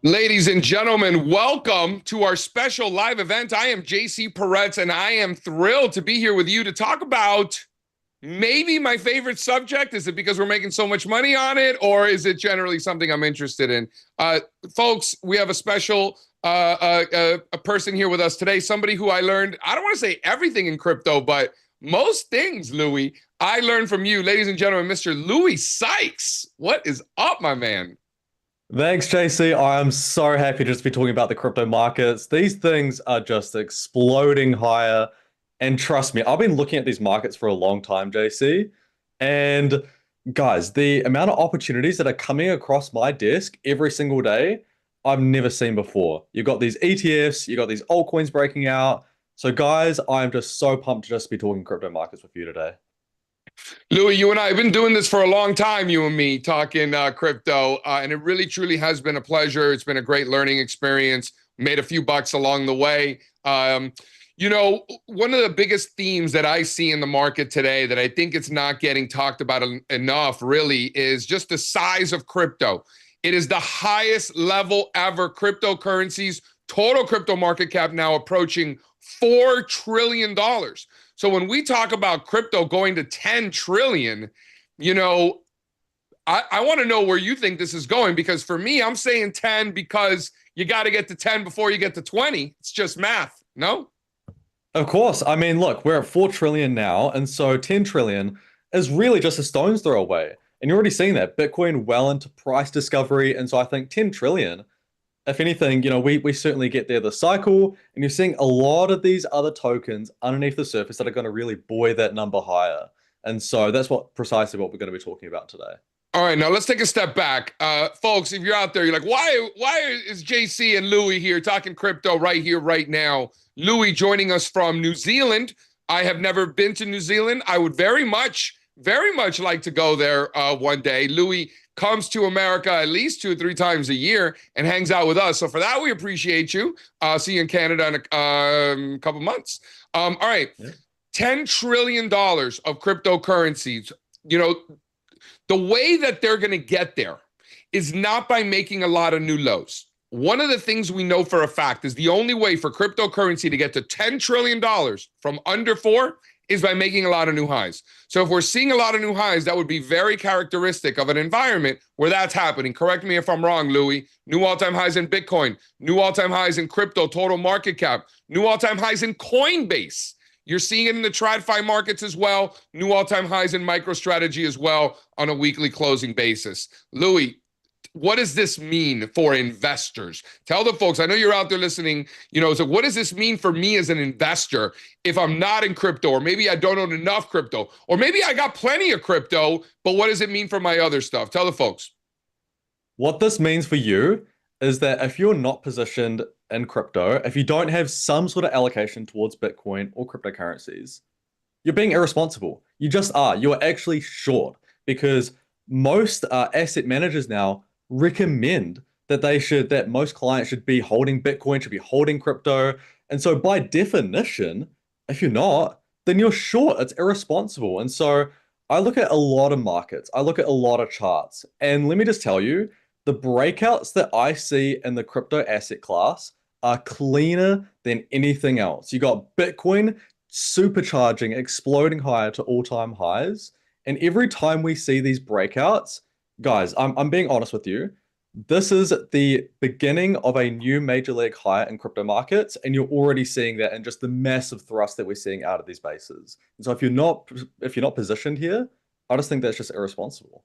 Ladies and gentlemen, welcome to our special live event. I am JC Peretz, and I am thrilled to be here with you to talk about maybe my favorite subject. Is it because we're making so much money on it, or is it generally something I'm interested in? Folks, we have a special a person here with us today, somebody who I learned, I don't want to say everything in crypto, but most things, Louis, I learned from you. Ladies and gentlemen, Mr. Louis Sykes. What is up, my man? Thanks, JC. I am so happy just to be talking about the crypto markets. These things are just exploding higher. And trust me, I've been looking at these markets for a long time, JC. And guys, the amount of opportunities that are coming across my desk every single day, I've never seen before. You've got these ETFs, you've got these altcoins breaking out. So guys, I'm just so pumped to just be talking crypto markets with you today. Louis, you and I have been doing this for a long time, you and me, talking crypto, and it really, truly has been a pleasure. It's been a great learning experience. Made a few bucks along the way. One of the biggest themes that I see in the market today that I think it's not getting talked about enough, really, is just the size of crypto. It is the highest level ever. Cryptocurrencies, total crypto market cap now approaching $4 trillion. So when we talk about crypto going to 10 trillion, you know, I want to know where you think this is going, because for me, I'm saying 10 because you got to get to 10 before you get to 20. It's just math, no? Of course. I mean, look, we're at 4 trillion now, and so 10 trillion is really just a stone's throw away. And you're already seeing that Bitcoin well into price discovery. And so I think 10 trillion, if anything, we certainly get there this cycle, and you're seeing a lot of these other tokens underneath the surface that are going to really buoy that number higher. And so that's precisely what we're going to be talking about today. All right, now let's take a step back. Folks, if you're out there, you're like, why is JC and Louis here talking crypto right here, right now? Louis joining us from New Zealand. I have never been to New Zealand. I would very much like to go there one day. Louis comes to America at least 2 or 3 times a year and hangs out with us. So for that, we appreciate you. See you in Canada in a couple months. All right, yeah. $10 trillion of cryptocurrencies. The way that they're going to get there is not by making a lot of new lows. One of the things we know for a fact is the only way for cryptocurrency to get to $10 trillion from under 4 is by making a lot of new highs. So if we're seeing a lot of new highs, that would be very characteristic of an environment where that's happening. Correct me if I'm wrong, Louis. New all-time highs in Bitcoin, new all-time highs in crypto, total market cap, new all-time highs in Coinbase. You're seeing it in the TradFi markets as well, new all-time highs in MicroStrategy as well on a weekly closing basis. Louis, what does this mean for investors? Tell the folks, I know you're out there listening, so what does this mean for me as an investor if I'm not in crypto, or maybe I don't own enough crypto, or maybe I got plenty of crypto, but what does it mean for my other stuff? Tell the folks. What this means for you is that if you're not positioned in crypto, if you don't have some sort of allocation towards Bitcoin or cryptocurrencies, you're being irresponsible. You just are. You're actually short, because most asset managers now recommend that most clients should be holding Bitcoin, should be holding crypto. And so by definition, if you're not, then you're short. It's irresponsible. And so I look at a lot of markets, I look at a lot of charts, and let me just tell you, the breakouts that I see in the crypto asset class are cleaner than anything else. You got Bitcoin supercharging, exploding higher to all-time highs. And every time we see these breakouts, guys, I'm being honest with you, this is the beginning of a new major league high in crypto markets, and you're already seeing that in just the massive thrust that we're seeing out of these bases. And so if you're not positioned here, I just think that's just irresponsible.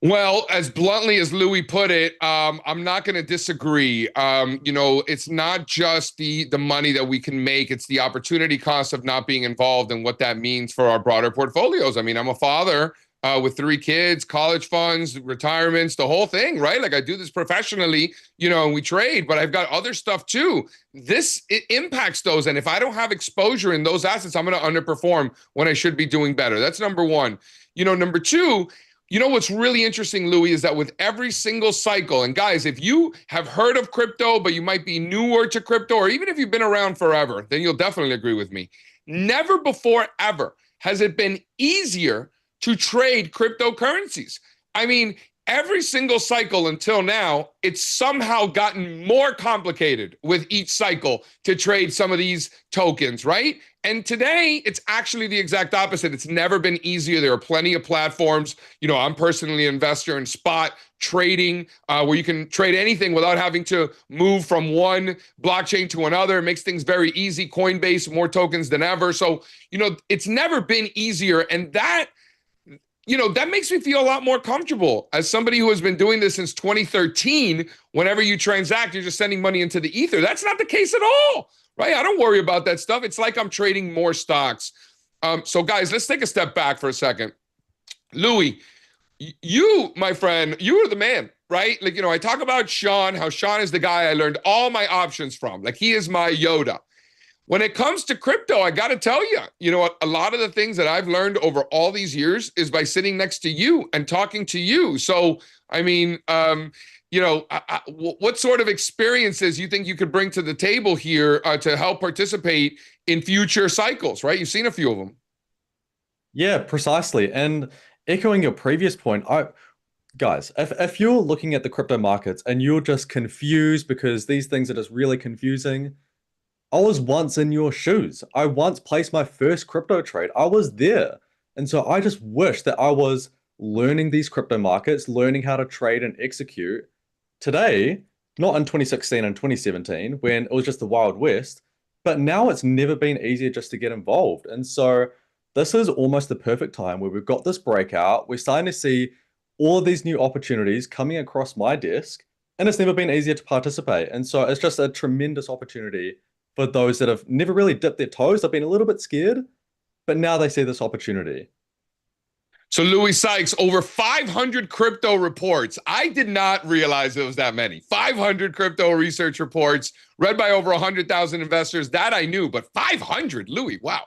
Well, as bluntly as Louis put it, I'm not going to disagree. It's not just the money that we can make. It's the opportunity cost of not being involved and what that means for our broader portfolios. I mean, I'm a father with 3 kids, college funds, retirements, the whole thing, right? Like I do this professionally, and we trade, but I've got other stuff too. It impacts those. And if I don't have exposure in those assets, I'm going to underperform when I should be doing better. That's number one. Number two, what's really interesting, Louis, is that with every single cycle, and guys, if you have heard of crypto, but you might be newer to crypto, or even if you've been around forever, then you'll definitely agree with me. Never before ever has it been easier to trade cryptocurrencies. I mean, every single cycle until now, it's somehow gotten more complicated with each cycle to trade some of these tokens, right? And today, it's actually the exact opposite. It's never been easier. There are plenty of platforms. I'm personally an investor in spot trading, where you can trade anything without having to move from one blockchain to another. It makes things very easy. Coinbase, more tokens than ever. So, it's never been easier. And that makes me feel a lot more comfortable as somebody who has been doing this since 2013. Whenever you transact, you're just sending money into the ether. That's not the case at all, right? I don't worry about that stuff. It's like I'm trading more stocks. So guys, let's take a step back for a second. Louis, you, my friend, you are the man, right? Like, I talk about Sean, how Sean is the guy I learned all my options from. Like, he is my Yoda. When it comes to crypto, I got to tell you, a lot of the things that I've learned over all these years is by sitting next to you and talking to you. So, I mean, what sort of experiences you think you could bring to the table here to help participate in future cycles, right? You've seen a few of them. Yeah, precisely. And echoing your previous point, guys, if you're looking at the crypto markets and you're just confused because these things are just really confusing, I was once in your shoes. I once placed my first crypto trade. I was there. And so I just wish that I was learning these crypto markets, learning how to trade and execute today, not in 2016 and 2017 when it was just the Wild West, but now it's never been easier just to get involved. And so this is almost the perfect time where we've got this breakout. We're starting to see all of these new opportunities coming across my desk, and it's never been easier to participate. And so it's just a tremendous opportunity for those that have never really dipped their toes. They've been a little bit scared, but now they see this opportunity. So Louis Sykes, over 500 crypto reports. I did not realize it was that many. 500 crypto research reports read by over 100,000 investors. That I knew, but 500, Louis, wow.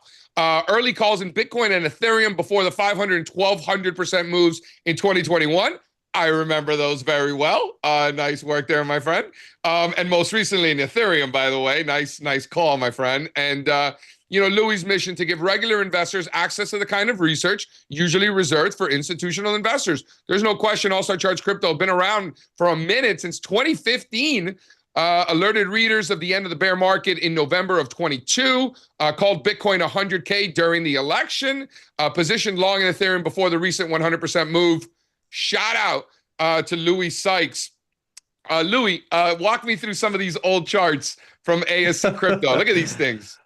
Early calls in Bitcoin and Ethereum before the 500 and 1,200% moves in 2021. I remember those very well. Nice work there, my friend. And most recently in Ethereum, by the way. Nice call, my friend. And, Louis' mission to give regular investors access to the kind of research usually reserved for institutional investors. There's no question All Star Charts Crypto have been around for a minute since 2015. Alerted readers of the end of the bear market in November of 22, called Bitcoin 100K during the election, positioned long in Ethereum before the recent 100% move. Shout out to Louis Sykes. Louis, walk me through some of these old charts from ASC Crypto. Look at these things.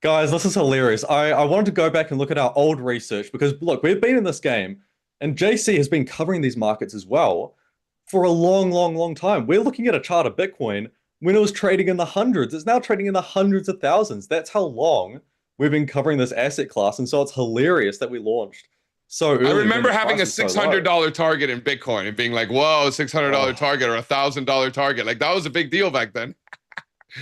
Guys, this is hilarious. I wanted to go back and look at our old research because, look, we've been in this game and JC has been covering these markets as well for a long, long, long time. We're looking at a chart of Bitcoin when it was trading in the hundreds. It's now trading in the hundreds of thousands. That's how long we've been covering this asset class. And so it's hilarious that we launched so early. I remember having a $600 target in Bitcoin and being like, whoa, $600 target or $1,000 target. Like, that was a big deal back then.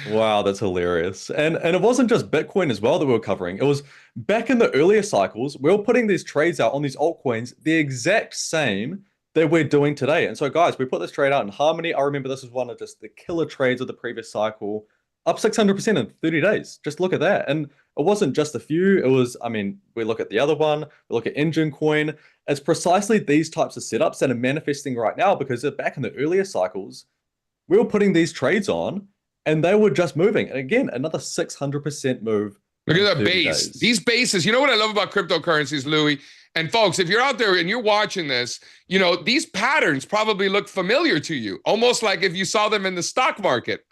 Wow, that's hilarious. And it wasn't just Bitcoin as well that we were covering. It was back in the earlier cycles, we were putting these trades out on these altcoins, the exact same that we're doing today. And so, guys, we put this trade out in Harmony. I remember this was one of just the killer trades of the previous cycle, up 600% in 30 days. Just look at that. And it wasn't just a few. It was, we look at the other one, we look at Engine Coin. It's precisely these types of setups that are manifesting right now because back in the earlier cycles, we were putting these trades on and they were just moving. And again, another 600% move. Look at that base. These bases, you know what I love about cryptocurrencies, Louis? And folks, if you're out there and you're watching this, these patterns probably look familiar to you, almost like if you saw them in the stock market.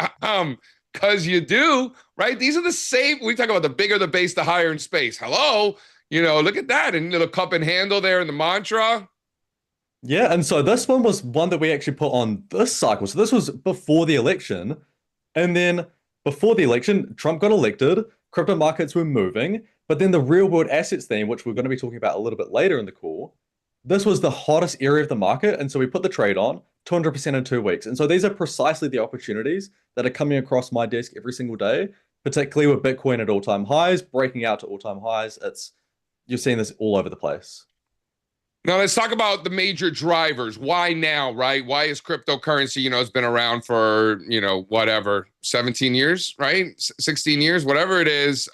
Because you do, right? These are the same. We talk about the bigger the base, the higher in space. Hello? Look at that. And little cup and handle there in the mantra. Yeah, and so this one was one that we actually put on this cycle. So this was before the election. And then before the election, Trump got elected, crypto markets were moving, but then the real world assets theme, which we're going to be talking about a little bit later in the call, this was the hottest area of the market. And so we put the trade on 200% in 2 weeks. And so these are precisely the opportunities that are coming across my desk every single day, particularly with Bitcoin at all-time highs, breaking out to all-time highs. You're seeing this all over the place. Now let's talk about the major drivers. Why now, right? Why is cryptocurrency, it's been around for, whatever, 17 years, right? 16 years, whatever it is.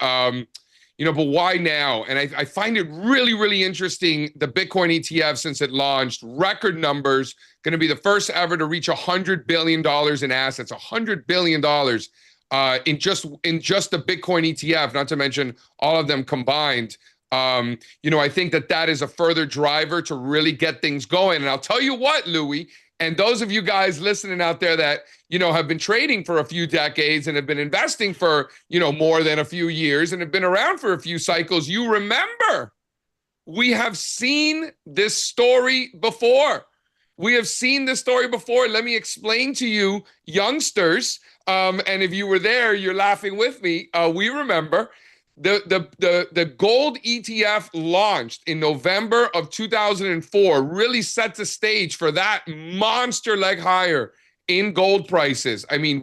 but why now? And I find it really, really interesting. The Bitcoin ETF, since it launched, record numbers, going to be the first ever to reach $100 billion in assets, $100 billion in just the Bitcoin ETF, not to mention all of them combined. I think that is a further driver to really get things going. And I'll tell you what, Louis, and those of you guys listening out there that, have been trading for a few decades and have been investing for, more than a few years and have been around for a few cycles, you remember, we have seen this story before. We have seen this story before. Let me explain to you, youngsters, and if you were there, you're laughing with me. We remember the gold ETF launched in November of 2004, really set the stage for that monster leg higher in gold prices. I mean,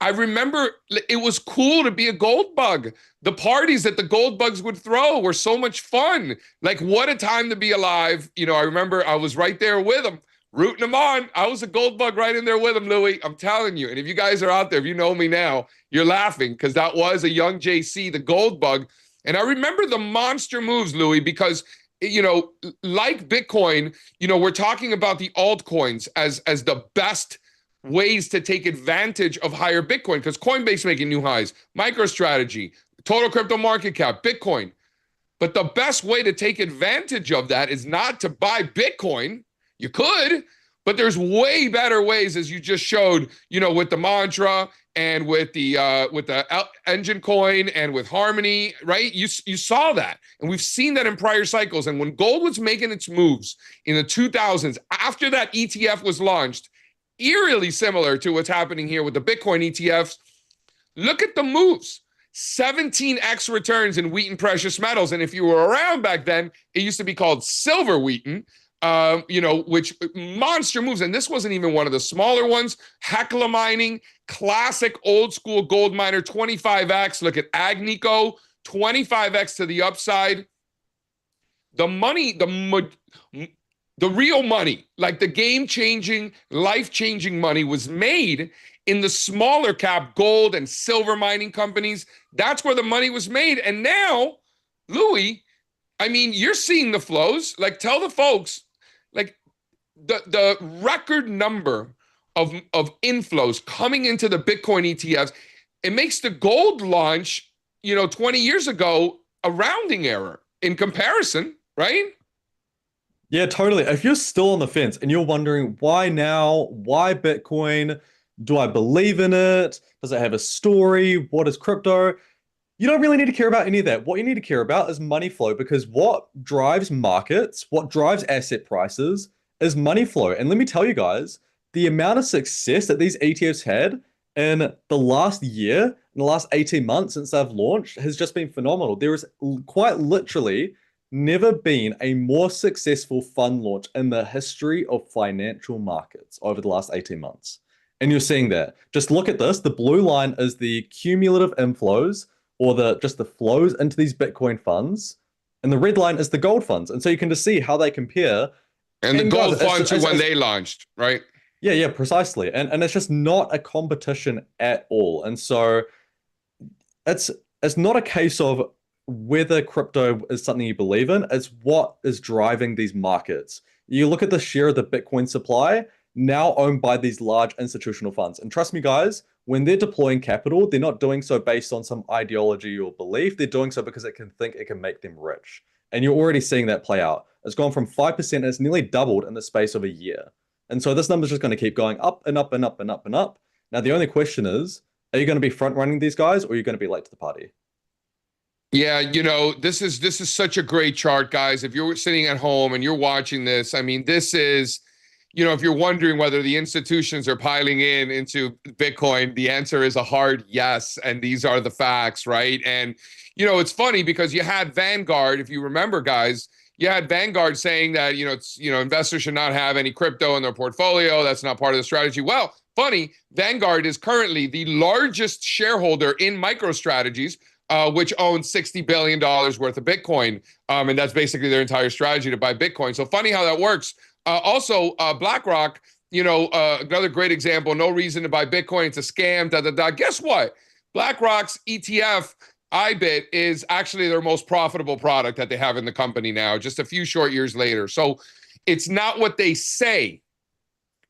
I remember it was cool to be a gold bug. The parties that the gold bugs would throw were so much fun. Like, what a time to be alive. I remember I was right there with them, rooting them on. I was a gold bug right in there with them, Louis. I'm telling you. And if you guys are out there, if you know me now, you're laughing because that was a young JC, the gold bug. And I remember the monster moves, Louis, because, like Bitcoin, we're talking about the altcoins as the best ways to take advantage of higher Bitcoin, because Coinbase making new highs, MicroStrategy, total crypto market cap, Bitcoin. But the best way to take advantage of that is not to buy Bitcoin. You could, but there's way better ways, as you just showed, with the mantra and with the engine coin and with Harmony, right? You saw that, and we've seen that in prior cycles. And when gold was making its moves in the 2000s, after that ETF was launched, eerily similar to what's happening here with the Bitcoin ETFs, look at the moves. 17x returns in Wheaton precious metals. And if you were around back then, it used to be called silver Wheaton. Which monster moves. And this wasn't even one of the smaller ones. Hecla Mining, classic old school gold miner, 25x. Look at Agnico, 25x to the upside. The money, the real money, like the game-changing, life-changing money was made in the smaller cap gold and silver mining companies. That's where the money was made. And now, Louis, I mean, you're seeing the flows. Like, tell the folks, like the record number of inflows coming into the Bitcoin ETFs, it makes the gold launch, 20 years ago, a rounding error in comparison, right? Yeah, totally. If you're still on the fence and you're wondering why now, why Bitcoin, do I believe in it? Does it have a story? What is crypto? You don't really need to care about any of that. What you need to care about is money flow, because what drives markets, what drives asset prices is money flow. And let me tell you guys, the amount of success that these ETFs had in the last year, in the last 18 months since they've launched, has just been phenomenal. There is quite literally never been a more successful fund launch in the history of financial markets over the last 18 months. And you're seeing that. Just look at this. The blue line is the cumulative inflows, or just the flows into these Bitcoin funds, and the red line is the gold funds. And so you can just see how they compare. And the gold funds are when they launched, right? Yeah, precisely. And it's just not a competition at all. And so it's not a case of whether crypto is something you believe in, it's what is driving these markets. You look at the share of the Bitcoin supply now owned by these large institutional funds. And trust me, guys, when they're deploying capital, they're not doing so based on some ideology or belief. They're doing so because it can make them rich. And you're already seeing that play out. It's gone from 5% and it's nearly doubled in the space of a year. And so this number is just going to keep going up and up and up and up and up. Now, the only question is, are you going to be front running these guys, or are you going to be late to the party? Yeah, this is such a great chart, guys. If you're sitting at home and you're watching this, I mean, this is, if you're wondering whether the institutions are piling into Bitcoin, the answer is a hard yes. And these are the facts, right? And, it's funny because you had Vanguard, if you remember, guys, you had Vanguard saying that, investors should not have any crypto in their portfolio. That's not part of the strategy. Well, funny, Vanguard is currently the largest shareholder in MicroStrategies, which owns $60 billion worth of Bitcoin. And that's basically their entire strategy, to buy Bitcoin. So funny how that works. Also, BlackRock, another great example, no reason to buy Bitcoin. It's a scam, Guess what? BlackRock's ETF iBit is actually their most profitable product that they have in the company now, just a few short years later. So it's not what they say,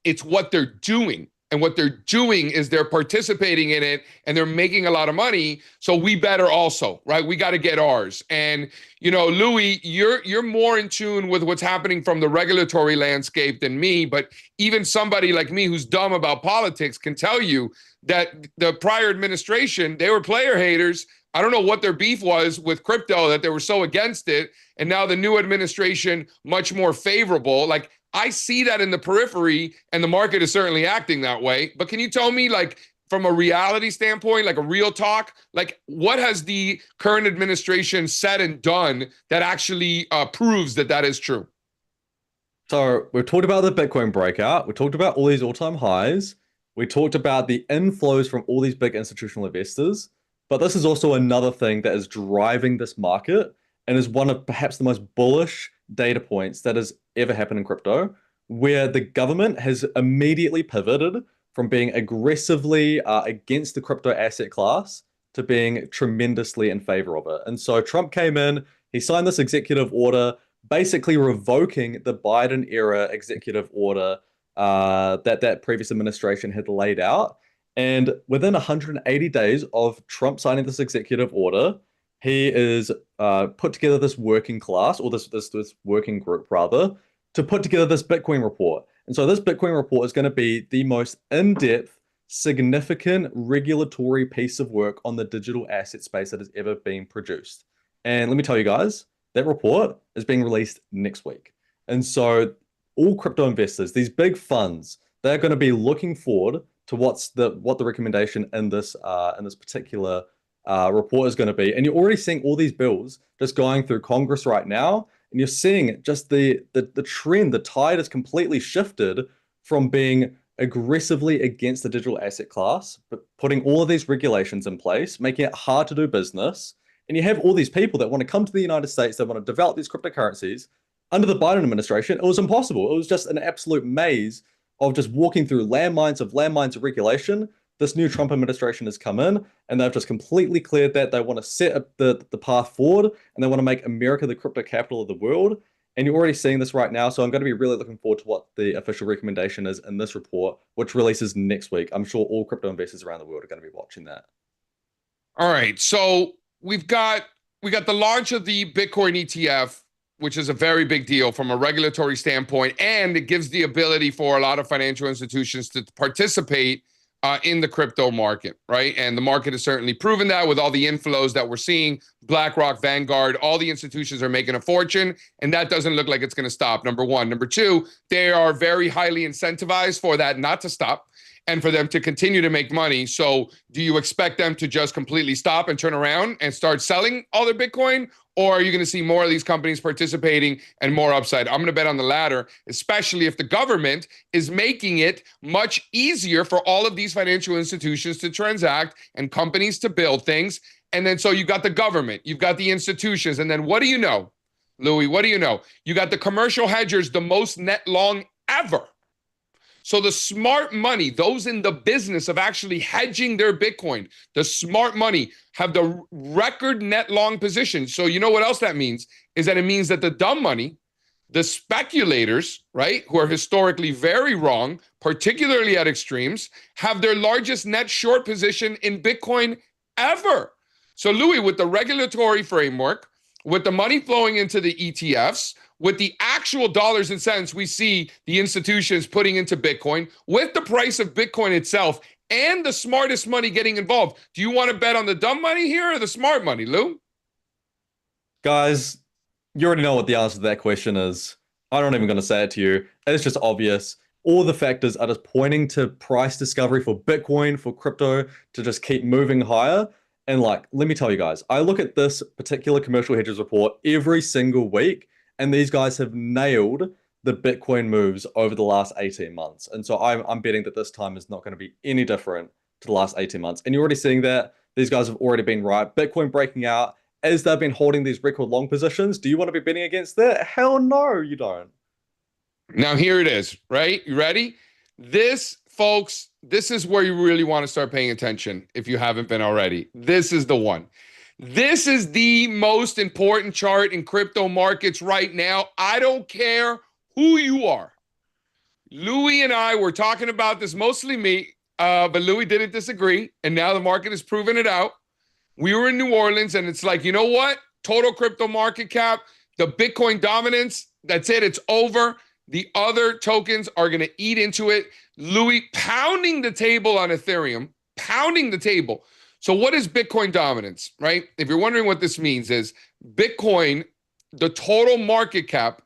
it's what they're doing. And what they're doing is they're participating in it and they're making a lot of money. So we better also, right? We got to get ours. And Louis, you're more in tune with what's happening from the regulatory landscape than me. But even somebody like me who's dumb about politics can tell you that the prior administration, they were player haters. I don't know what their beef was with crypto that they were so against it. And now the new administration, much more favorable. Like, I see that in the periphery, and the market is certainly acting that way. But can you tell me, like, from a reality standpoint, like a real talk, like what has the current administration said and done that actually proves that that is true? So we've talked about the Bitcoin breakout. We talked about all these all-time highs. We talked about the inflows from all these big institutional investors. But this is also another thing that is driving this market and is one of perhaps the most bullish data points that has ever happened in crypto, where the government has immediately pivoted from being aggressively against the crypto asset class to being tremendously in favor of it. And so Trump came in, he signed this executive order, basically revoking the Biden era executive order that previous administration had laid out. And within 180 days of Trump signing this executive order, he is put together this working class, or this working group rather, to put together this Bitcoin report. And so this Bitcoin report is going to be the most in-depth, significant regulatory piece of work on the digital asset space that has ever been produced. And let me tell you guys, that report is being released next week. And so all crypto investors, these big funds, they're going to be looking forward to what the recommendation in this particular report is going to be. And you're already seeing all these bills just going through Congress right now, and you're seeing just the trend, the tide has completely shifted from being aggressively against the digital asset class, but putting all of these regulations in place, making it hard to do business. And you have all these people that want to come to the United States, that want to develop these cryptocurrencies. Under the Biden administration, it was impossible. It was just an absolute maze of just walking through landmines of regulation. This new Trump administration has come in and they've just completely cleared that. They want to set up the path forward, and they want to make America the crypto capital of the world. And you're already seeing this right now. So I'm going to be really looking forward to what the official recommendation is in this report, which releases next week. I'm sure all crypto investors around the world are going to be watching that. All right. So we got the launch of the Bitcoin ETF, which is a very big deal from a regulatory standpoint, and it gives the ability for a lot of financial institutions to participate in the crypto market, right? And the market has certainly proven that with all the inflows that we're seeing. BlackRock, Vanguard, all the institutions are making a fortune, and that doesn't look like it's going to stop, number one. Number two, they are very highly incentivized for that not to stop and for them to continue to make money. So do you expect them to just completely stop and turn around and start selling all their Bitcoin? Or are you going to see more of these companies participating and more upside? I'm going to bet on the latter, especially if the government is making it much easier for all of these financial institutions to transact and companies to build things. And then so you've got the government, you've got the institutions. And then what do you know, Louis? What do you know? You got the commercial hedgers, the most net long ever. So the smart money, those in the business of actually hedging their Bitcoin, the smart money have the record net long position. So you know what else that means? Is that it means that the dumb money, the speculators, right, who are historically very wrong, particularly at extremes, have their largest net short position in Bitcoin ever. So Louis, with the regulatory framework, with the money flowing into the ETFs, with the actual dollars and cents we see the institutions putting into Bitcoin, with the price of Bitcoin itself, and the smartest money getting involved, do you want to bet on the dumb money here or the smart money, Lou? Guys, you already know what the answer to that question is. I'm not even going to say it to you. It's just obvious. All the factors are just pointing to price discovery for Bitcoin, for crypto, to just keep moving higher. And like, let me tell you guys, I look at this particular commercial hedges report every single week, and these guys have nailed the Bitcoin moves over the last 18 months. And so I'm betting that this time is not going to be any different to the last 18 months. And you're already seeing that these guys have already been right. Bitcoin breaking out as they've been holding these record long positions. Do you want to be betting against that? Hell no, you don't. Now here it is, right? You ready? This, folks, this is where you really want to start paying attention if you haven't been already. This is the one. This is the most important chart in crypto markets right now. I don't care who you are. Louis and I were talking about this, mostly me, but Louis didn't disagree. And now the market has proven it out. We were in New Orleans, and it's like, you know what? Total crypto market cap, the Bitcoin dominance, that's it. It's over. The other tokens are going to eat into it. Louis pounding the table on Ethereum, pounding the table. So what is Bitcoin dominance, right? If you're wondering what this means is Bitcoin, the total market cap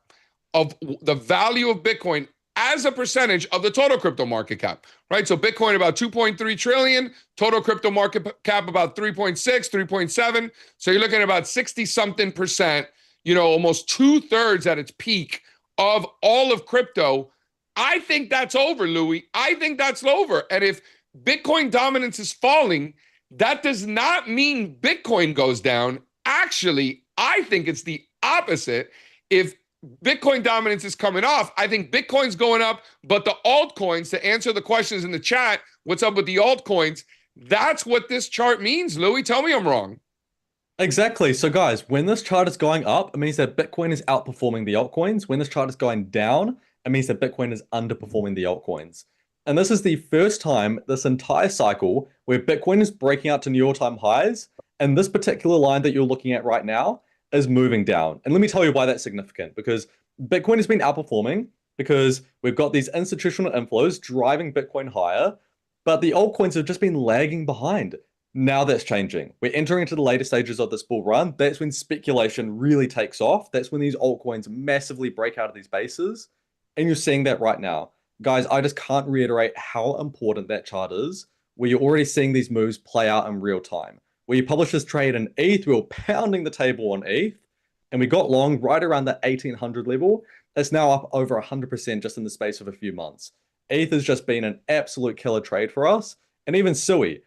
of the value of Bitcoin as a percentage of the total crypto market cap, right? So Bitcoin about 2.3 trillion, total crypto market cap about 3.6, 3.7. So you're looking at about 60 something percent, almost 2/3 at its peak of all of crypto. I think that's over, Louis. I think that's over. And if Bitcoin dominance is falling, that does not mean Bitcoin goes down. Actually, I think it's the opposite. If Bitcoin dominance is coming off, I think Bitcoin's going up, but the altcoins, to answer the questions in the chat, what's up with the altcoins? That's what this chart means, Louis. Tell me I'm wrong. Exactly. So guys, when this chart is going up, it means that Bitcoin is outperforming the altcoins. When this chart is going down, it means that Bitcoin is underperforming the altcoins. And this is the first time this entire cycle where Bitcoin is breaking out to new all-time highs. And this particular line that you're looking at right now is moving down. And let me tell you why that's significant, because Bitcoin has been outperforming because we've got these institutional inflows driving Bitcoin higher, but the altcoins have just been lagging behind. Now that's changing. We're entering into the later stages of this bull run. That's when speculation really takes off. That's when these altcoins massively break out of these bases. And you're seeing that right now. Guys, I just can't reiterate how important that chart is, where you're already seeing these moves play out in real time. Where you published this trade in ETH, we were pounding the table on ETH, and we got long right around the 1800 level. It's now up over 100% just in the space of a few months. ETH has just been an absolute killer trade for us, and even Sui.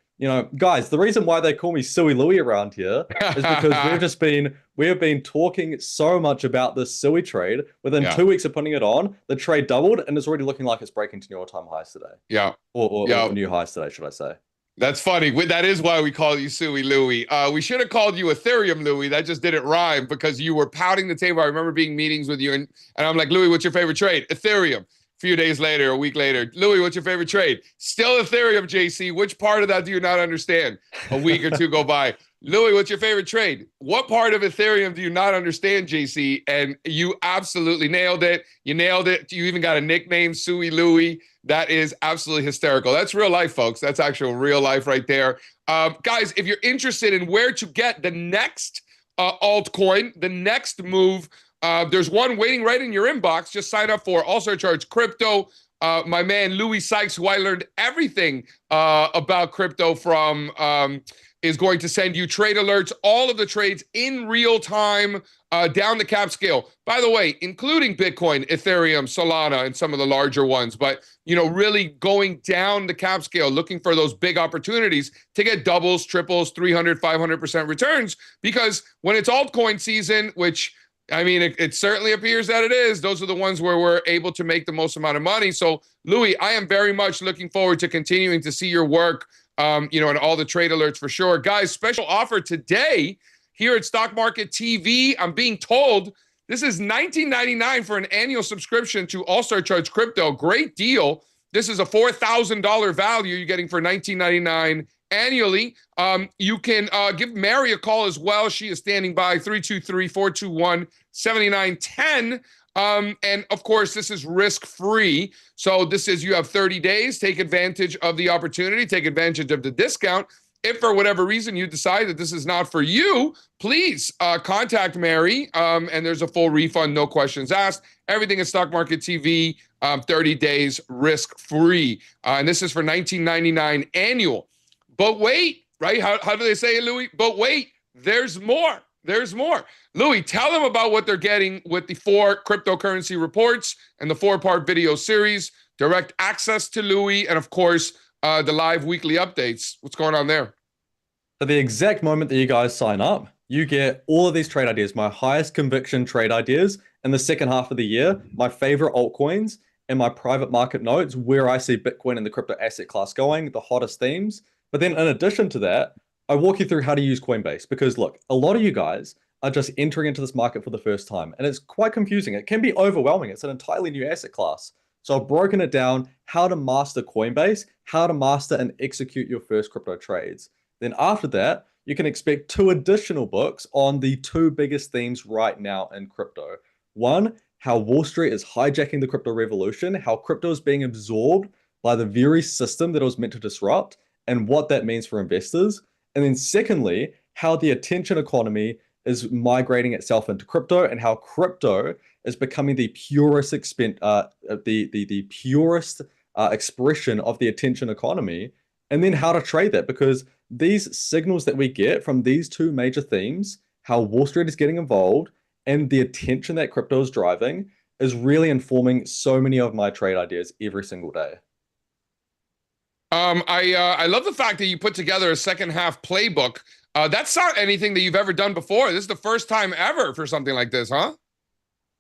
Guys, the reason why they call me Sui Louie around here is because we have been talking so much about this Sui trade. Within 2 weeks of putting it on, the trade doubled, and it's already looking like it's breaking to new all-time highs today. Yeah. Or new highs today, should I say. That's funny. That is why we call you Sui Louie. We should have called you Ethereum Louie. That just didn't rhyme because you were pounding the table. I remember being meetings with you, and I'm like, Louie, what's your favorite trade? Ethereum. Few days later, a week later, Louis, what's your favorite trade? Still Ethereum, JC. Which part of that do you not understand? A week or two go by. Louis, what's your favorite trade? What part of Ethereum do you not understand, JC? And you absolutely nailed it. You nailed it. You even got a nickname, Sui Louis. That is absolutely hysterical. That's real life, folks. That's actual real life right there. Guys, if you're interested in where to get the next altcoin, the next move, there's one waiting right in your inbox. Just sign up for All Star Charge Crypto. My man Louis Sykes, who I learned everything about crypto from, is going to send you trade alerts, all of the trades in real time, down the cap scale. By the way, including Bitcoin, Ethereum, Solana, and some of the larger ones. But really going down the cap scale, looking for those big opportunities to get doubles, triples, 300, 500% returns. Because when it's altcoin season, which it certainly appears that it is. Those are the ones where we're able to make the most amount of money. So, Louis, I am very much looking forward to continuing to see your work, and all the trade alerts for sure. Guys, special offer today here at Stock Market TV. I'm being told this is $19.99 for an annual subscription to All Star Charge Crypto. Great deal. This is a $4,000 value you're getting for $19.99 annually. You can give Mary a call as well. She is standing by, 323-421-7910. And of course, this is risk-free. So this is, you have 30 days. Take advantage of the opportunity. Take advantage of the discount. If for whatever reason you decide that this is not for you, please contact Mary, and there's a full refund, no questions asked. Everything at Stock Market TV, 30 days risk-free. And this is for $19.99 annual. But wait, right? How do they say it, Louis? But wait, there's more. There's more. Louis, tell them about what they're getting with the 4 cryptocurrency reports and the 4-part video series, direct access to Louis, and of course, the live weekly updates. What's going on there? At the exact moment that you guys sign up, you get all of these trade ideas, my highest conviction trade ideas in the second half of the year, my favorite altcoins, and my private market notes, where I see Bitcoin and the crypto asset class going, the hottest themes. But then in addition to that, I walk you through how to use Coinbase because look, a lot of you guys are just entering into this market for the first time, and it's quite confusing. It can be overwhelming. It's an entirely new asset class. So I've broken it down how to master Coinbase, how to master and execute your first crypto trades. Then after that, you can expect two additional books on the two biggest themes right now in crypto. One, how Wall Street is hijacking the crypto revolution, how crypto is being absorbed by the very system that it was meant to disrupt, and what that means for investors. And then secondly, how the attention economy is migrating itself into crypto and how crypto is becoming the purest the purest expression of the attention economy, and then how to trade that because these signals that we get from these two major themes, how Wall Street is getting involved and the attention that crypto is driving, is really informing so many of my trade ideas every single day. I love the fact that you put together a second half playbook. That's not anything that you've ever done before. This is the first time ever for something like this, huh?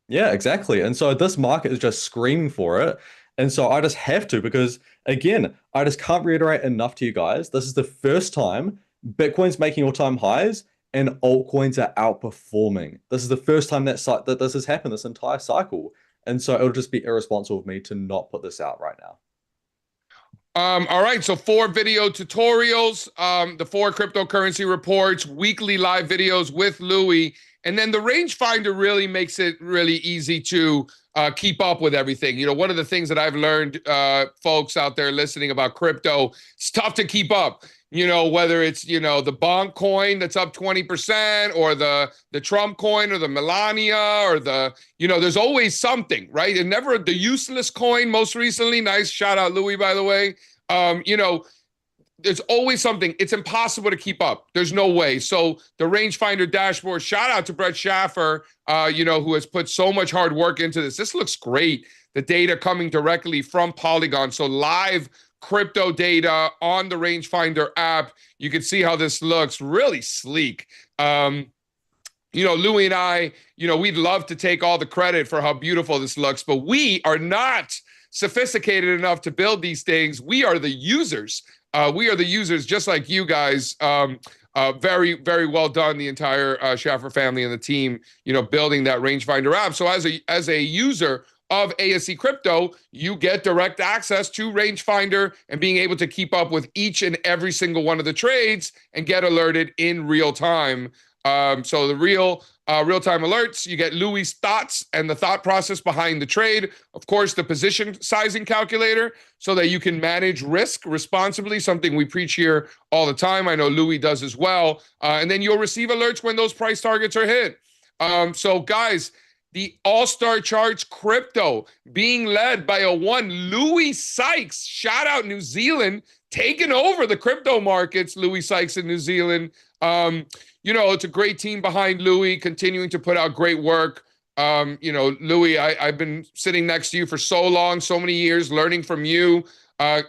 Yeah, exactly. And so this market is just screaming for it. And so I just have to because again, I just can't reiterate enough to you guys. This is the first time Bitcoin's making all-time highs and altcoins are outperforming. This is the first time that this has happened this entire cycle. And so it'll just be irresponsible of me to not put this out right now. All right, so 4 video tutorials, the 4 cryptocurrency reports, weekly live videos with Louis, and then the rangefinder really makes it really easy to keep up with everything. You know, one of the things that I've learned, folks out there listening about crypto, it's tough to keep up. You know, whether it's, you know, the Bonk coin that's up 20% or the Trump coin or the Melania or the, you know, there's always something, right? And never the useless coin most recently. Nice shout out, Louis, by the way. You know, there's always something. It's impossible to keep up. There's no way. So the rangefinder dashboard, shout out to Brett Schaffer, you know, who has put so much hard work into this. This looks great. The data coming directly from Polygon. So live crypto data on the rangefinder app. You can see how this looks really sleek. You know, Louis and I, you know, we'd love to take all the credit for how beautiful this looks, but we are not sophisticated enough to build these things. We are the users. We are the users, just like you guys. Very, very well done, the entire Schaffer family and the team, you know, building that rangefinder app. So as a user of ASC Crypto, you get direct access to rangefinder and being able to keep up with each and every single one of the trades and get alerted in real time. So the real-time alerts, you get Louis' thoughts and the thought process behind the trade. Of course, the position sizing calculator so that you can manage risk responsibly, something we preach here all the time. I know Louis does as well. And then you'll receive alerts when those price targets are hit. So guys, the All-Star Charts Crypto being led by a one Louis Sykes. Shout out New Zealand, taking over the crypto markets, Louis Sykes in New Zealand. You know, it's a great team behind Louis, continuing to put out great work. You know, Louis, I've been sitting next to you for so long, so many years, learning from you.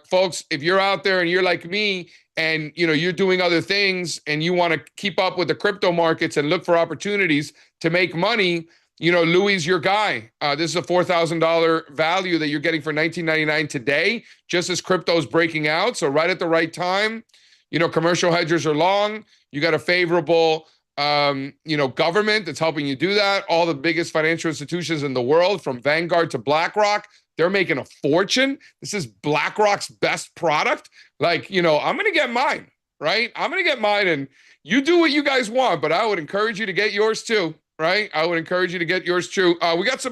Folks, if you're out there and you're like me and, you know, you're doing other things and you want to keep up with the crypto markets and look for opportunities to make money, you know, Louis is your guy. This is a $4,000 value that you're getting for $19.99 today, just as crypto is breaking out. So right at the right time. You know, commercial hedgers are long. You got a favorable, you know, government that's helping you do that. All the biggest financial institutions in the world, from Vanguard to BlackRock, they're making a fortune. This is BlackRock's best product. Like, you know, I'm going to get mine, right? I'm going to get mine, and you do what you guys want, but I would encourage you to get yours too, right? I would encourage you to get yours too. We got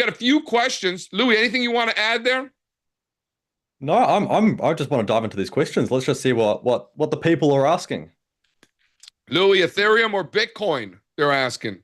a few questions. Louis, anything you want to add there? No, I just want to dive into these questions. Let's just see what the people are asking. Louis, Ethereum or Bitcoin? They're asking.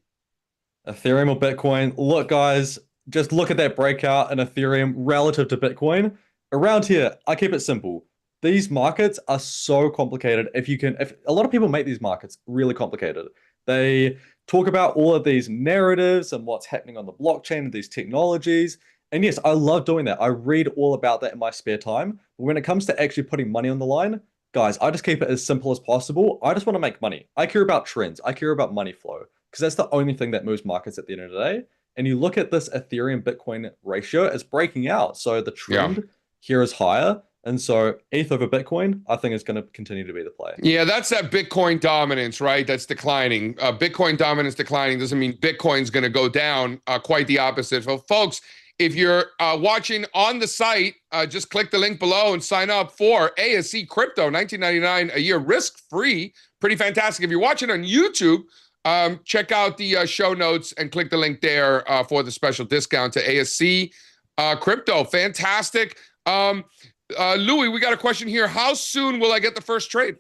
Ethereum or Bitcoin? Look, guys, just look at that breakout in Ethereum relative to Bitcoin. Around here, I keep it simple. These markets are so complicated. If a lot of people make these markets really complicated. They talk about all of these narratives and what's happening on the blockchain and these technologies. And yes, I love doing that. I read all about that in my spare time. But when it comes to actually putting money on the line, guys, I just keep it as simple as possible. I just want to make money. I care about trends. I care about money flow because that's the only thing that moves markets at the end of the day. And you look at this Ethereum Bitcoin ratio, it's breaking out. So the trend here is higher. And so ETH over Bitcoin, I think is going to continue to be the play. Yeah, that's that Bitcoin dominance, right? That's declining. Bitcoin dominance declining doesn't mean Bitcoin's going to go down. Quite the opposite. So, folks, if you're watching on the site, just click the link below and sign up for ASC Crypto, $19.99 a year, risk-free. Pretty fantastic. If you're watching on YouTube, check out the show notes and click the link there for the special discount to ASC Crypto. Fantastic. Louis, we got a question here. How soon will I get the first trade?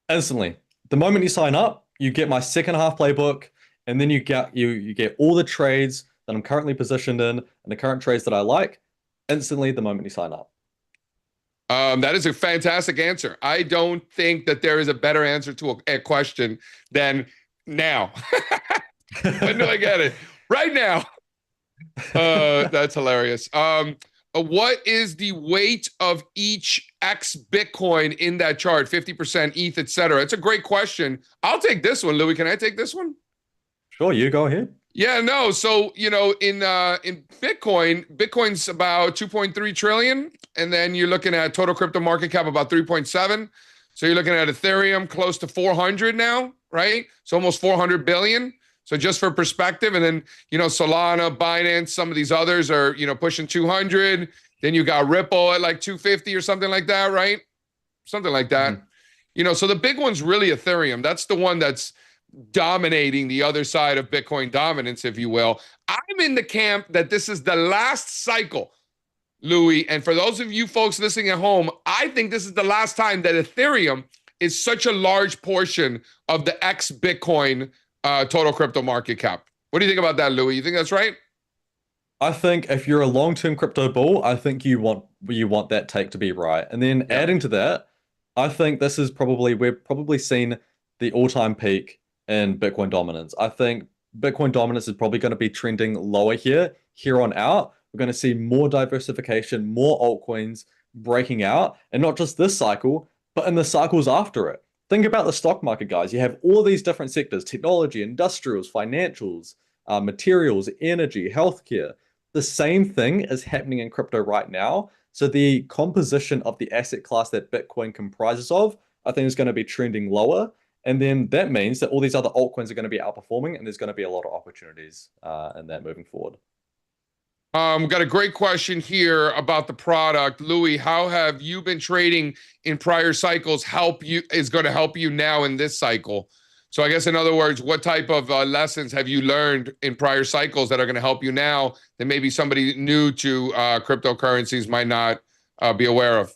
Instantly. The moment you sign up, you get my second half playbook, and then you get all the trades that I'm currently positioned in and the current trades that I like instantly the moment you sign up. That is a fantastic answer. I don't think that there is a better answer to a question than now. When do I get it? Right now. That's hilarious. What is the weight of each X Bitcoin in that chart? 50% ETH, etc. It's a great question. I'll take this one, Louis. Can I take this one? Sure, you go ahead. Yeah, no. So, in Bitcoin, Bitcoin's about 2.3 trillion, and then you're looking at total crypto market cap about 3.7. So you're looking at Ethereum close to 400 now, right? So almost 400 billion. So just for perspective, and then, Solana, Binance, some of these others are, pushing 200. Then you got Ripple at like 250 or something like that, right? Something like that. So the big one's really Ethereum. That's the one that's dominating the other side of Bitcoin dominance, if you will. I'm in the camp that this is the last cycle, Louis. And for those of you folks listening at home, I think this is the last time that Ethereum is such a large portion of the X Bitcoin total crypto market cap. What do you think about that, Louis? You think that's right? I think if you're a long-term crypto bull, I think you want that take to be right. And then adding to that, I think we've probably seen the all-time peak in Bitcoin dominance. I think Bitcoin dominance is probably going to be trending lower here on out. We're going to see more diversification, more altcoins breaking out, and not just this cycle, but in the cycles after it. Think about the stock market, guys. You have all these different sectors: technology, industrials, financials, materials, energy, healthcare. The same thing is happening in crypto right now. So the composition of the asset class that Bitcoin comprises of, I think, is going to be trending lower. And then that means that all these other altcoins are going to be outperforming, and there's going to be a lot of opportunities in that moving forward. Got a great question here about the product. Louis, how have you been trading in prior cycles is going to help you now in this cycle? So I guess, in other words, what type of lessons have you learned in prior cycles that are going to help you now that maybe somebody new to cryptocurrencies might not be aware of?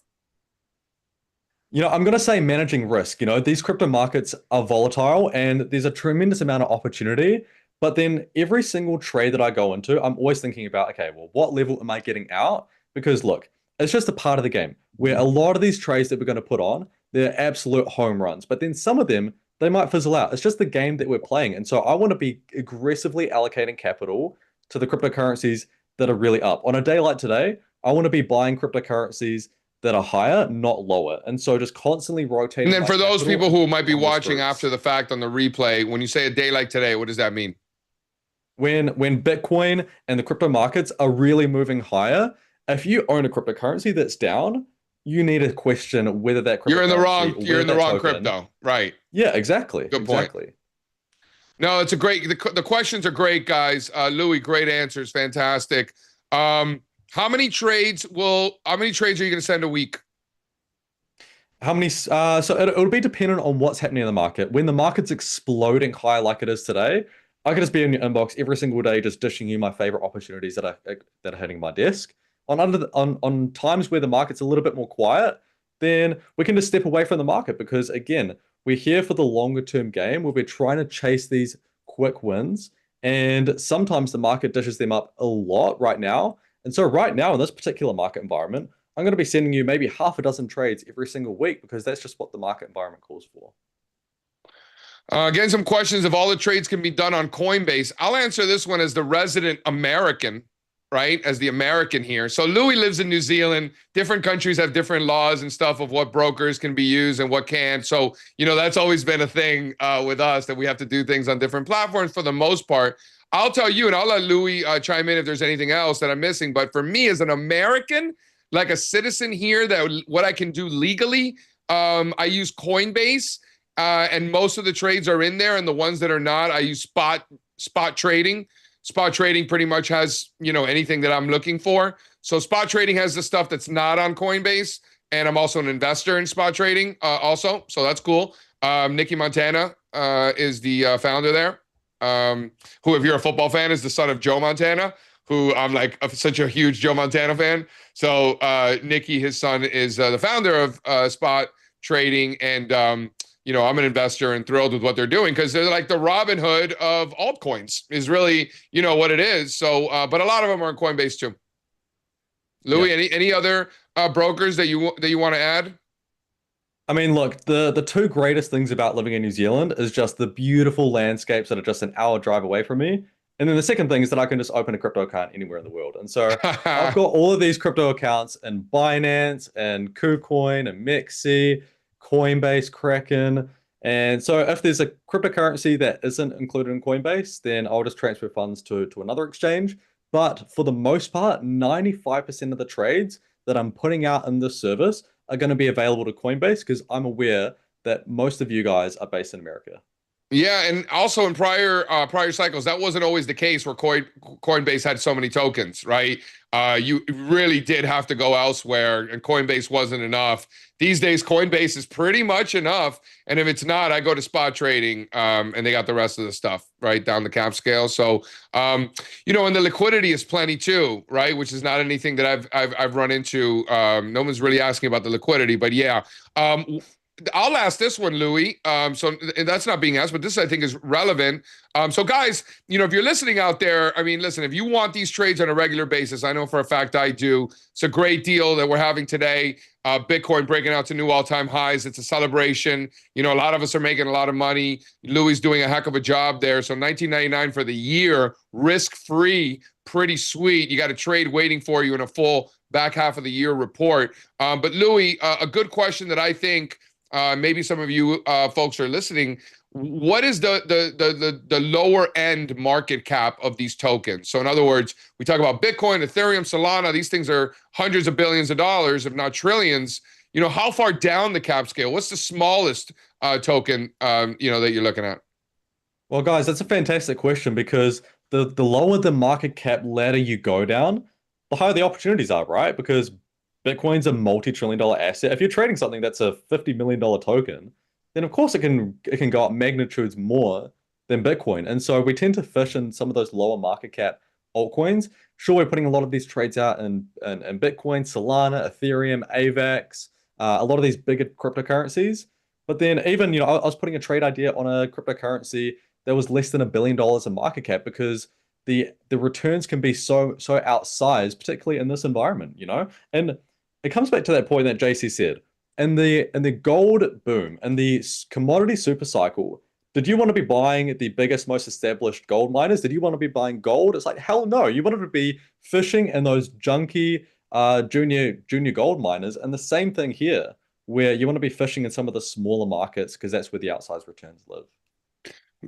I'm going to say managing risk. These crypto markets are volatile and there's a tremendous amount of opportunity. But then every single trade that I go into, I'm always thinking about, okay, well, what level am I getting out? Because look, it's just a part of the game where a lot of these trades that we're going to put on, they're absolute home runs. But then some of them, they might fizzle out. It's just the game that we're playing. And so I want to be aggressively allocating capital to the cryptocurrencies that are really up. On a day like today, I want to be buying cryptocurrencies that are higher, not lower. And so just constantly rotating. And then for those people who might be watching groups. after the fact on the replay, when you say a day like today, what does that mean? When Bitcoin and the crypto markets are really moving higher, if you own a cryptocurrency that's down, you need to question whether that cryptocurrency you're in the wrong crypto, right? Yeah, exactly. Good point. Exactly. No, it's a great. The questions are great, guys. Louis, great answers, fantastic. How many trades are you going to send a week? How many? So it'll be dependent on what's happening in the market. When the market's exploding high like it is today, I could just be in your inbox every single day, just dishing you my favorite opportunities that are hitting my desk. On times where the market's a little bit more quiet, then we can just step away from the market because, again, we're here for the longer term game where we're trying to chase these quick wins. And sometimes the market dishes them up a lot right now. And so right now in this particular market environment, I'm going to be sending you maybe half a dozen trades every single week because that's just what the market environment calls for. Again, some questions if all the trades can be done on Coinbase. I'll answer this one as the resident American, right? As the American here. So Louis lives in New Zealand. Different countries have different laws and stuff of what brokers can be used and what can't. So, that's always been a thing with us that we have to do things on different platforms for the most part. I'll tell you, and I'll let Louis chime in if there's anything else that I'm missing. But for me as an American, like a citizen here, that what I can do legally, I use Coinbase, and most of the trades are in there, and the ones that are not, I use spot trading. Spot trading pretty much has, anything that I'm looking for. So spot trading has the stuff that's not on Coinbase, and I'm also an investor in spot trading, also. So that's cool. Nicky Montana is the founder there. Who, if you're a football fan, is the son of Joe Montana, who I'm like such a huge Joe Montana fan. So Nicky, his son, is the founder of spot trading, and I'm an investor and thrilled with what they're doing, because they're like the Robin Hood of altcoins, is really what it is. So, but a lot of them are in Coinbase too. Louis, Yeah. any other brokers that you want to add? I mean, look, the two greatest things about living in New Zealand is just the beautiful landscapes that are just an hour drive away from me. And then the second thing is that I can just open a crypto account anywhere in the world. And so I've got all of these crypto accounts in Binance and KuCoin and Mexi, Coinbase, Kraken. And so if there's a cryptocurrency that isn't included in Coinbase, then I'll just transfer funds to another exchange. But for the most part, 95% of the trades that I'm putting out in this service are going to be available to Coinbase, because I'm aware that most of you guys are based in America. Yeah, and also in prior cycles, that wasn't always the case, where Coinbase had so many tokens, right? You really did have to go elsewhere, and Coinbase wasn't enough. These days, Coinbase is pretty much enough, and if it's not, I go to spot trading, and they got the rest of the stuff right down the cap scale. So, and the liquidity is plenty too, right? Which is not anything that I've run into. No one's really asking about the liquidity, but yeah. I'll ask this one, Louis. So that's not being asked, but this I think is relevant. So guys, if you're listening out there, I mean, listen, if you want these trades on a regular basis, I know for a fact I do. It's a great deal that we're having today. Bitcoin breaking out to new all-time highs. It's a celebration. A lot of us are making a lot of money. Louis is doing a heck of a job there. So $19.99 for the year, risk-free, pretty sweet. You got a trade waiting for you in a full back half of the year report. But Louis, a good question that I think maybe some of you folks are listening. What is the lower end market cap of these tokens? So in other words, we talk about Bitcoin, Ethereum, Solana. These things are hundreds of billions of dollars, if not trillions. How far down the cap scale? What's the smallest token that you're looking at? Well, guys, that's a fantastic question, because the lower the market cap ladder you go down, the higher the opportunities are, right? Because Bitcoin's a multi-trillion-dollar asset. If you're trading something that's a $50 million token, then of course it can go up magnitudes more than Bitcoin. And so we tend to fish in some of those lower market cap altcoins. Sure, we're putting a lot of these trades out in Bitcoin, Solana, Ethereum, AVAX, a lot of these bigger cryptocurrencies. But then even, I was putting a trade idea on a cryptocurrency that was less than $1 billion in market cap, because the returns can be so outsized, particularly in this environment, And it comes back to that point that JC said. In the gold boom and the commodity super cycle, did you want to be buying the biggest, most established gold miners? Did you want to be buying gold? It's like, hell no. You wanted to be fishing in those junky junior gold miners. And the same thing here, where you want to be fishing in some of the smaller markets, because that's where the outsized returns live.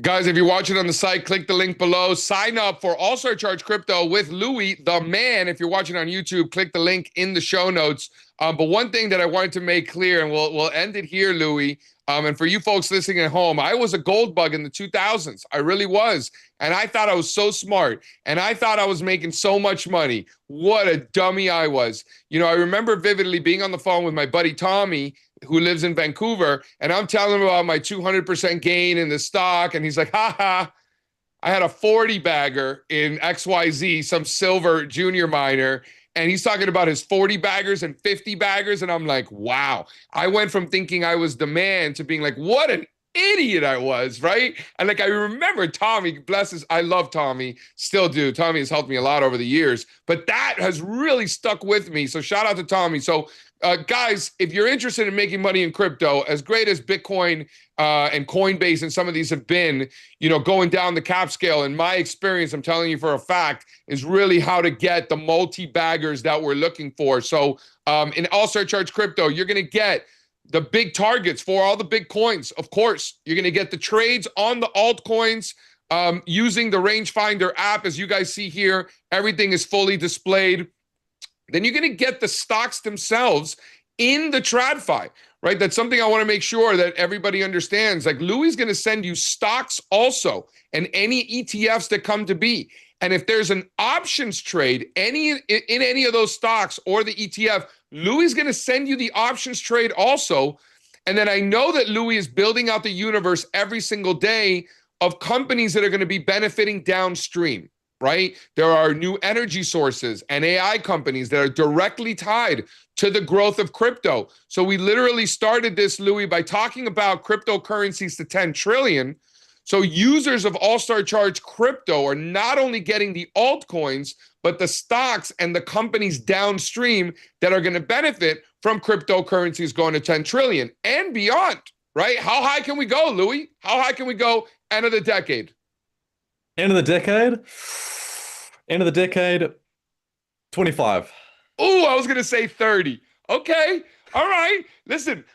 Guys, if you're watching on the site, click the link below. Sign up for All Surcharge Crypto with Louis, the man. If you're watching on YouTube, click the link in the show notes. But one thing that I wanted to make clear, and we'll end it here, Louis, and for you folks listening at home, I was a gold bug in the 2000s. I really was. And I thought I was so smart. And I thought I was making so much money. What a dummy I was. I remember vividly being on the phone with my buddy Tommy, who lives in Vancouver, and I'm telling him about my 200% gain in the stock. And he's like, ha, I had a 40 bagger in XYZ, some silver junior miner. And he's talking about his 40 baggers and 50 baggers. And I'm like, wow. I went from thinking I was the man to being like, what an idiot I was, right? And I remember Tommy, bless his, I love Tommy, still do. Tommy has helped me a lot over the years, but that has really stuck with me. So shout out to Tommy. So guys, if you're interested in making money in crypto, as great as Bitcoin and Coinbase and some of these have been, going down the cap scale, in my experience, I'm telling you for a fact, is really how to get the multi-baggers that we're looking for. So in All Surcharge Crypto, you're going to get the big targets for all the big coins. Of course, you're going to get the trades on the altcoins using the Rangefinder app. As you guys see here, everything is fully displayed. then you're going to get the stocks themselves in the TradFi, right? That's something I want to make sure that everybody understands. Like Louis going to send you stocks also and any ETFs that come to be. And if there's an options trade in any of those stocks or the ETF, Louis is going to send you the options trade also. And then I know that Louis is building out the universe every single day of companies that are going to be benefiting downstream, right? There are new energy sources and AI companies that are directly tied to the growth of crypto. So we literally started this, Louis, by talking about cryptocurrencies to 10 trillion. So users of All-Star Charge Crypto are not only getting the altcoins, but the stocks and the companies downstream that are going to benefit from cryptocurrencies going to 10 trillion and beyond, right? How high can we go, Louis? How high can we go end of the decade? End of the decade? End of the decade, 25. Oh, I was going to say 30. Okay. All right. Listen,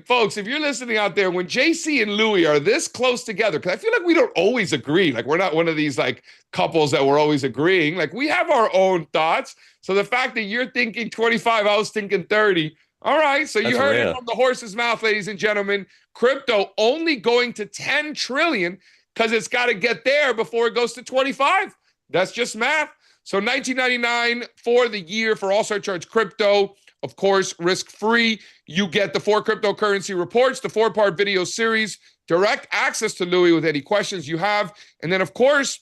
folks, if you're listening out there, when JC and Louis are this close together, because I feel like we don't always agree. Like we're not one of these like couples that we're always agreeing. Like we have our own thoughts. So the fact that you're thinking 25, I was thinking 30. All right. So you heard it from the horse's mouth, ladies and gentlemen. Crypto only going to 10 trillion because it's got to get there before it goes to 25. That's just math. So $19.99 for the year for All-Star Charge Crypto. Of course, risk-free. You get the 4 cryptocurrency reports, the 4-part video series, direct access to Louis with any questions you have. And then, of course,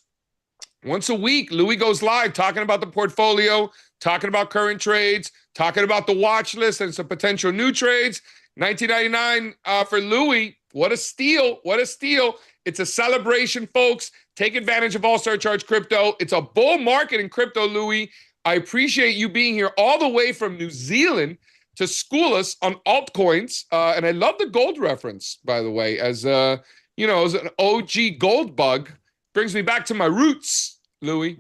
once a week, Louis goes live talking about the portfolio, talking about current trades, talking about the watch list and some potential new trades. $19.99 for Louis. What a steal. What a steal. It's a celebration, folks. Take advantage of All-Star Charge Crypto. It's a bull market in crypto, Louis. I appreciate you being here all the way from New Zealand to school us on altcoins. And I love the gold reference, by the way, as as an OG gold bug. Brings me back to my roots, Louis.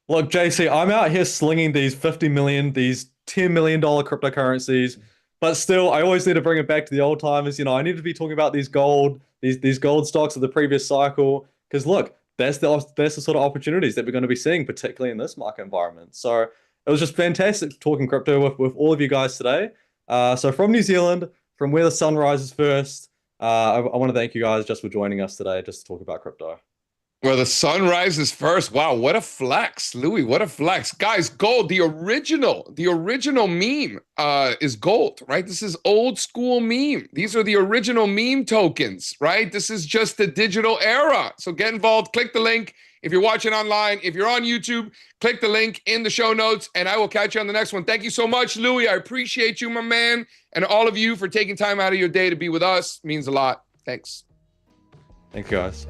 Look, JC, I'm out here slinging these 50 million, these $10 million cryptocurrencies, but still, I always need to bring it back to the old timers. I need to be talking about these gold stocks of the previous cycle, because look, that's the sort of opportunities that we're going to be seeing, particularly in this market environment. So it was just fantastic talking crypto with all of you guys today. So from New Zealand, from where the sun rises first, I want to thank you guys just for joining us today, just to talk about crypto. Where the sun rises first. Wow, what a flex, Louis. What a flex. Guys, gold, the original meme is gold, right? This is old school meme. These are the original meme tokens, right? This is just the digital era. So get involved, click the link. If you're watching online, if you're on YouTube, click the link in the show notes, and I will catch you on the next one. Thank you so much, Louis. I appreciate you, my man, and all of you for taking time out of your day to be with us. It means a lot. Thanks. Thank you, guys.